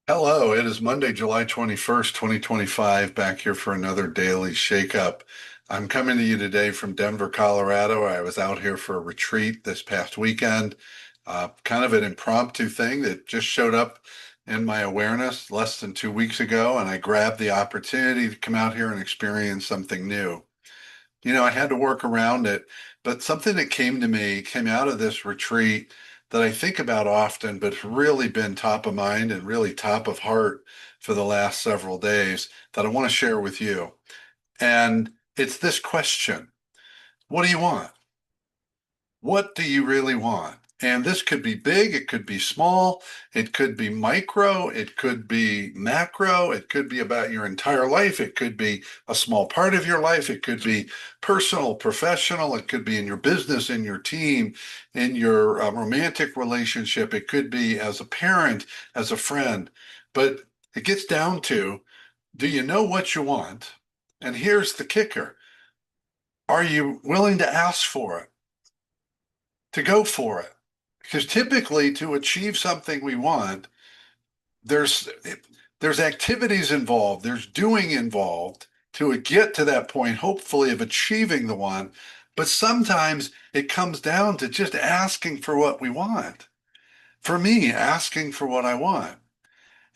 Hello, it is Monday, July 21st, 2025, back here for another daily shakeup. I'm coming to you today from Denver, Colorado. I was out here for a retreat this past weekend, kind of an impromptu thing that just showed up in my awareness less than 2 weeks ago, and I grabbed the opportunity to come out here and experience something new. I had to work around it, but something that came out of this retreat that I think about often, but it's really been top of mind and really top of heart for the last several days that I want to share with you. And it's this question: what do you want? What do you really want? And this could be big, it could be small, it could be micro, it could be macro, it could be about your entire life, it could be a small part of your life, it could be personal, professional, it could be in your business, in your team, in your romantic relationship, it could be as a parent, as a friend. But it gets down to, do you know what you want? And here's the kicker: are you willing to ask for it? To go for it. Because typically to achieve something we want, there's there's activities involved, there's doing involved to get to that point, hopefully, of achieving the one. But sometimes it comes down to just asking for what we want. For me, asking for what I want.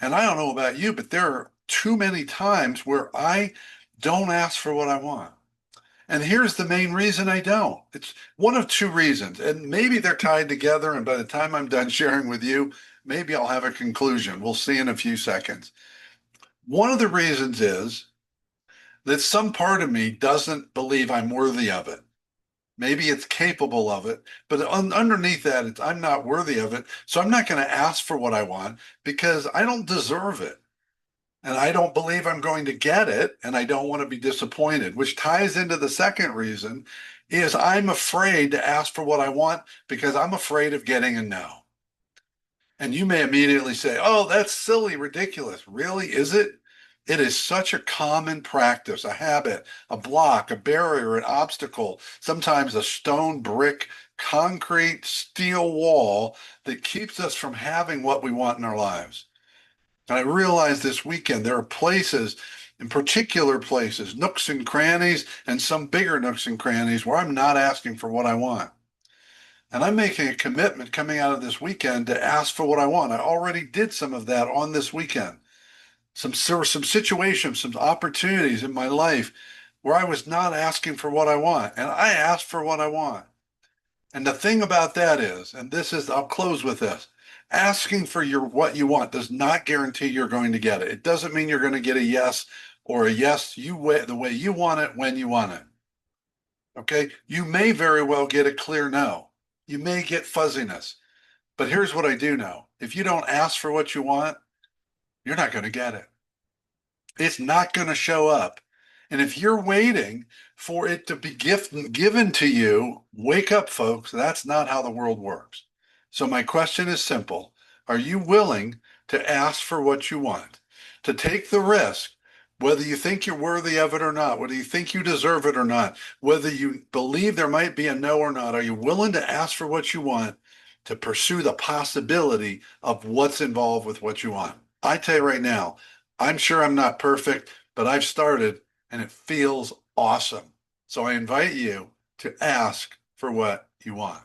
And I don't know about you, but there are too many times where I don't ask for what I want. And here's the main reason I don't. It's one of two reasons, and maybe they're tied together. And by the time I'm done sharing with you, maybe I'll have a conclusion. We'll see in a few seconds. One of the reasons is that some part of me doesn't believe I'm worthy of it. Maybe it's capable of it, but underneath that, I'm not worthy of it. So I'm not going to ask for what I want because I don't deserve it. And I don't believe I'm going to get it, and I don't want to be disappointed, which ties into the second reason is I'm afraid to ask for what I want because I'm afraid of getting a no. And you may immediately say, "Oh, that's silly, ridiculous." Really, is it? It is such a common practice, a habit, a block, a barrier, an obstacle, sometimes a stone, brick, concrete, steel wall that keeps us from having what we want in our lives. And I realized this weekend there are places, in particular places, nooks and crannies, and some bigger nooks and crannies where I'm not asking for what I want. And I'm making a commitment coming out of this weekend to ask for what I want. I already did some of that on this weekend. There were some situations, some opportunities in my life where I was not asking for what I want, and I asked for what I want. And the thing about that is, and this is, I'll close with this. Asking for your what you want does not guarantee you're going to get it. It doesn't mean you're going to get a yes or a yes the way you want it when you want it. Okay? You may very well get a clear no. You may get fuzziness. But here's what I do know. If you don't ask for what you want, you're not going to get it. It's not going to show up. And if you're waiting for it to be given to you, wake up, folks. That's not how the world works. So, my question is simple: are you willing to ask for what you want, to take the risk, whether you think you're worthy of it or not, whether you think you deserve it or not, whether you believe there might be a no or not? Are you willing to ask for what you want, to pursue the possibility of what's involved with what you want? I tell you right now, I'm sure I'm not perfect, but I've started and it feels awesome. So I invite you to ask for what you want.